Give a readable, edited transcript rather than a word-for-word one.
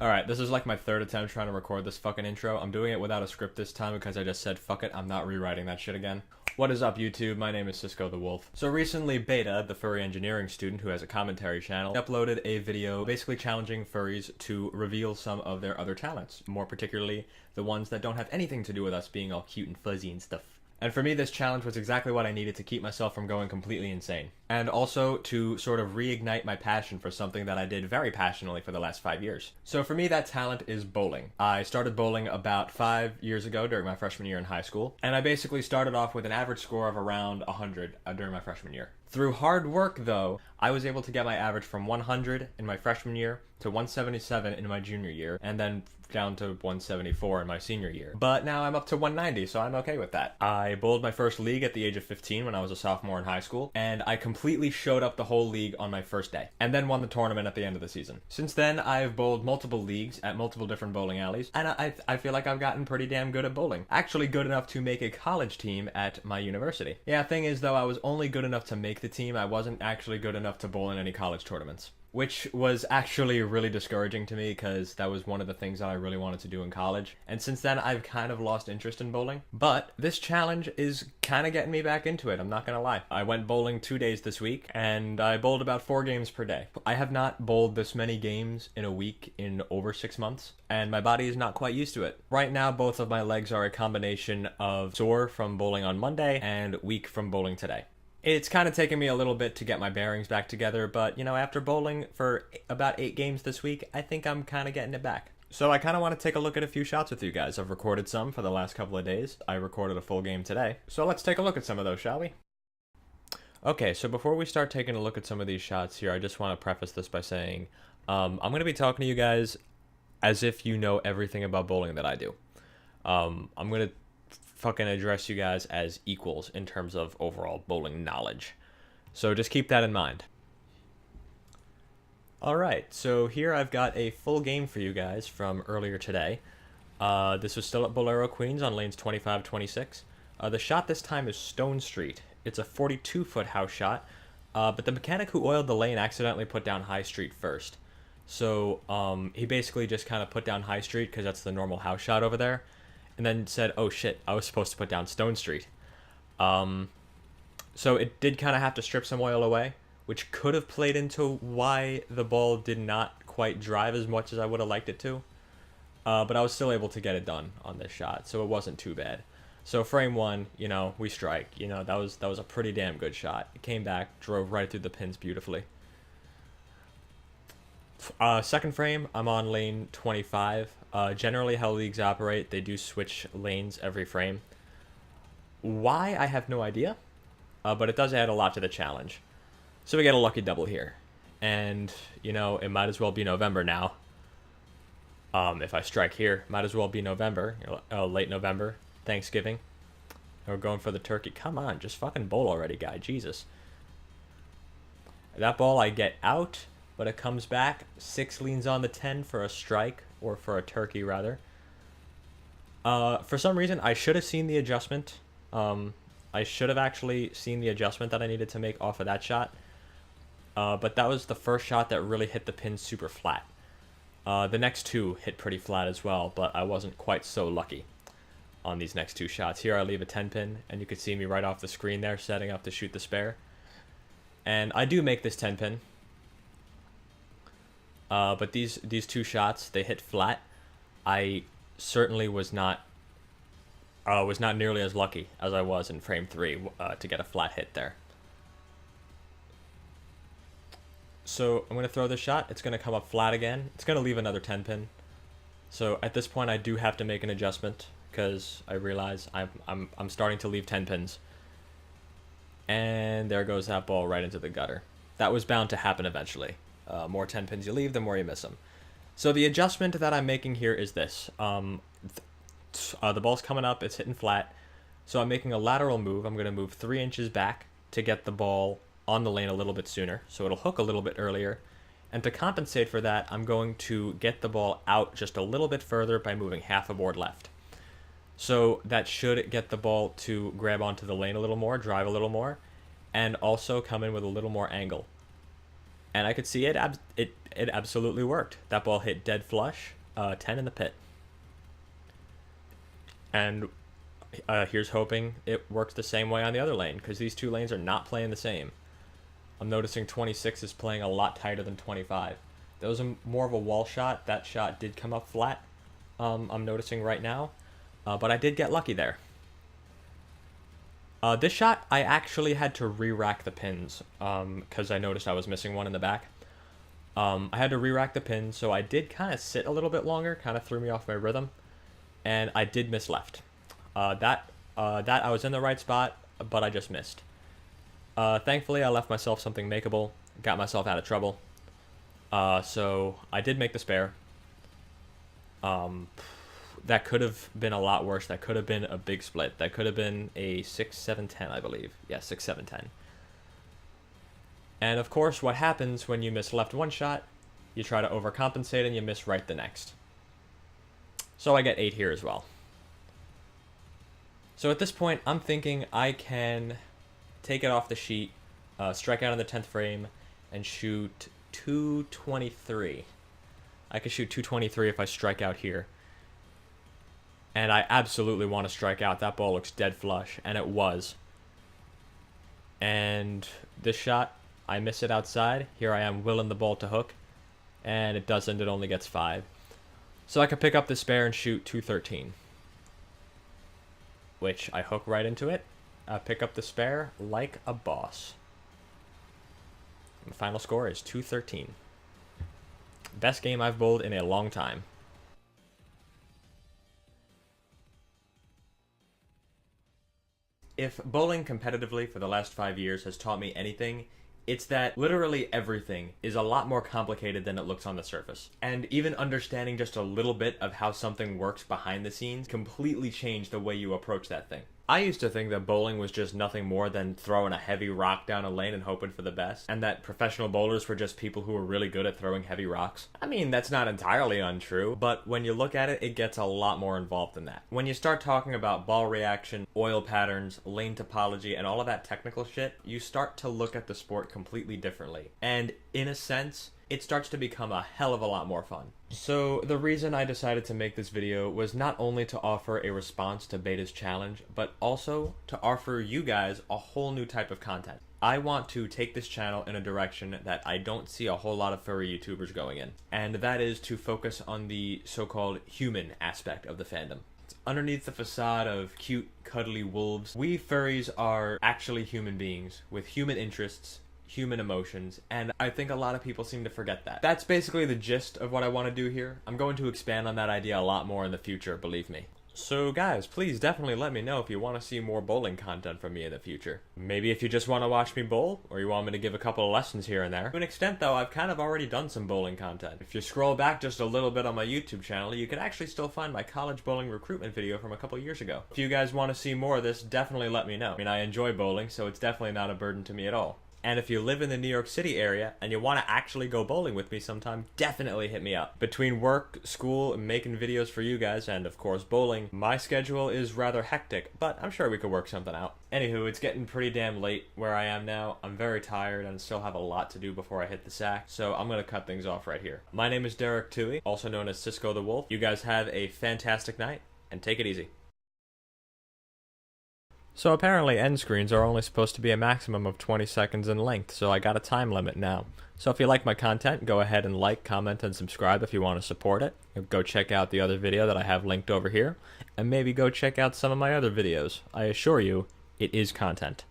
Alright, this is like my third attempt trying to record this fucking intro. I'm doing it without a script this time because I just said, fuck it, I'm not rewriting that shit again. What is up, YouTube? My name is Cisco the Wolf. So recently, Beta, the furry engineering student who has a commentary channel, uploaded a video basically challenging furries to reveal some of their other talents, more particularly the ones that don't have anything to do with us being all cute and fuzzy and stuff. And for me, this challenge was exactly what I needed to keep myself from going completely insane. And also to sort of reignite my passion for something that I did very passionately for the last 5 years. So for me, that talent is bowling. I started bowling about 5 years ago during my freshman year in high school. And I basically started off with an average score of around 100 during my freshman year. Through hard work, though, I was able to get my average from 100 in my freshman year to 177 in my junior year, and then down to 174 in my senior year. But now I'm up to 190, so I'm okay with that. I bowled my first league at the age of 15 when I was a sophomore in high school, and I completely showed up the whole league on my first day, and then won the tournament at the end of the season. Since then, I've bowled multiple leagues at multiple different bowling alleys, and I feel like I've gotten pretty damn good at bowling. Actually good enough to make a college team at my university. Yeah, thing is though, I was only good enough to make the team. I wasn't actually good enough to bowl in any college tournaments, which was actually really discouraging to me because that was one of the things that I really wanted to do in college. And since then, I've kind of lost interest in bowling. But this challenge is kind of getting me back into it, I'm not gonna lie. I went bowling 2 days this week, and I bowled about 4 games per day. I have not bowled this many games in a week in over 6 months, and my body is not quite used to it. Right now, both of my legs are a combination of sore from bowling on Monday and weak from bowling today. It's kind of taken me a little bit to get my bearings back together, but, you know, after bowling for about 8 games this week, I think I'm kind of getting it back. So I kind of want to take a look at a few shots with you guys. I've recorded some for the last couple of days. I recorded a full game today. So let's take a look at some of those, shall we? Okay, so before we start taking a look at some of these shots here, I just want to preface this by saying I'm going to be talking to you guys as if you know everything about bowling that I do. I'm going to fucking address you guys as equals in terms of overall bowling knowledge. So just keep that in mind. Alright, so here I've got a full game for you guys from earlier today. This was still at Bolero Queens on lanes 25-26. The shot this time is Stone Street. It's a 42-foot house shot, but the mechanic who oiled the lane accidentally put down High Street first. So he basically just kind of put down High Street because that's the normal house shot over there, and then said, oh shit, I was supposed to put down Stone Street. So it did kind of have to strip some oil away, which could have played into why the ball did not quite drive as much as I would have liked it to. But I was still able to get it done on this shot, so it wasn't too bad. So frame 1, you know, we strike. You know, that was a pretty damn good shot. It came back, drove right through the pins beautifully. Second frame, I'm on lane 25. Generally how leagues operate, they do switch lanes every frame. Why, I have no idea, but it does add a lot to the challenge. So we get a lucky double here. And, you know, it might as well be November now. If I strike here, might as well be November, late November, Thanksgiving. We're going for the turkey. Come on, just fucking bowl already, guy, Jesus. That ball I get out, but it comes back. 6 leans on the 10 for a strike, or for a turkey, rather. For some reason, I should have seen the adjustment. I should have actually seen the adjustment that I needed to make off of that shot. But that was the first shot that really hit the pin super flat. The next 2 hit pretty flat as well, but I wasn't quite so lucky on these next 2 shots. Here I leave a 10 pin, and you can see me right off the screen there, setting up to shoot the spare. And I do make this 10 pin. But these 2 shots, they hit flat. I certainly was not nearly as lucky as I was in frame 3 to get a flat hit there. So I'm going to throw this shot. It's going to come up flat again. It's going to leave another 10 pin. So at this point, I do have to make an adjustment because I realize I'm starting to leave 10 pins. And there goes that ball right into the gutter. That was bound to happen eventually. More 10 pins you leave, the more you miss them. So the adjustment that I'm making here is this. The ball's coming up, it's hitting flat. So I'm making a lateral move. I'm going to move 3 inches back to get the ball on the lane a little bit sooner. So it'll hook a little bit earlier. And to compensate for that, I'm going to get the ball out just a little bit further by moving half a board left. So that should get the ball to grab onto the lane a little more, drive a little more, and also come in with a little more angle. And I could see it absolutely worked. That ball hit dead flush, 10 in the pit. And here's hoping it works the same way on the other lane, because these two lanes are not playing the same. I'm noticing 26 is playing a lot tighter than 25. That was more of a wall shot. That shot did come up flat, I'm noticing right now. But I did get lucky there. This shot, I actually had to re-rack the pins, because I noticed I was missing one in the back. I had to re-rack the pins, so I did kind of sit a little bit longer, kind of threw me off my rhythm, and I did miss left. That I was in the right spot, but I just missed. Thankfully, I left myself something makeable, got myself out of trouble. So I did make the spare. That could have been a lot worse. That could have been a big split. That could have been a 6-7-10, I believe. Yeah, 6-7-10. And of course, what happens when you miss left one shot, you try to overcompensate and you miss right the next. So I get 8 here as well. So at this point, I'm thinking I can take it off the sheet, strike out in the 10th frame, and shoot 223. I could shoot 223 if I strike out here. And I absolutely want to strike out. That ball looks dead flush, and it was. And this shot, I miss it outside. Here I am willing the ball to hook, and it doesn't. It only gets 5. So I could pick up the spare and shoot 213, which I hook right into it. Pick up the spare like a boss. And the final score is 213. Best game I've bowled in a long time. If bowling competitively for the last 5 years has taught me anything, it's that literally everything is a lot more complicated than it looks on the surface. And even understanding just a little bit of how something works behind the scenes completely changed the way you approach that thing. I used to think that bowling was just nothing more than throwing a heavy rock down a lane and hoping for the best, and that professional bowlers were just people who were really good at throwing heavy rocks. I mean, that's not entirely untrue, but when you look at it, it gets a lot more involved than that. When you start talking about ball reaction, oil patterns, lane topology, and all of that technical shit, you start to look at the sport completely differently. And in a sense, it starts to become a hell of a lot more fun. So the reason I decided to make this video was not only to offer a response to Beta's challenge, but also to offer you guys a whole new type of content. I want to take this channel in a direction that I don't see a whole lot of furry YouTubers going in, and that is to focus on the so-called human aspect of the fandom. Underneath the facade of cute, cuddly wolves, we furries are actually human beings with human interests, human emotions, and I think a lot of people seem to forget that. That's basically the gist of what I want to do here. I'm going to expand on that idea a lot more in the future, believe me. So guys, please definitely let me know if you want to see more bowling content from me in the future. Maybe if you just want to watch me bowl, or you want me to give a couple of lessons here and there. To an extent though, I've kind of already done some bowling content. If you scroll back just a little bit on my YouTube channel, you can actually still find my college bowling recruitment video from a couple years ago. If you guys want to see more of this, definitely let me know. I mean, I enjoy bowling, so it's definitely not a burden to me at all. And if you live in the New York City area and you want to actually go bowling with me sometime, definitely hit me up. Between work, school, making videos for you guys, and of course bowling, my schedule is rather hectic, but I'm sure we could work something out. Anywho, it's getting pretty damn late where I am now. I'm very tired and still have a lot to do before I hit the sack, so I'm going to cut things off right here. My name is BetaEtaDelota, also known as Cisco the Wolf. You guys have a fantastic night, and take it easy. So apparently end screens are only supposed to be a maximum of 20 seconds in length, so I got a time limit now. So if you like my content, go ahead and like, comment, and subscribe if you want to support it. Go check out the other video that I have linked over here, and maybe go check out some of my other videos. I assure you, it is content.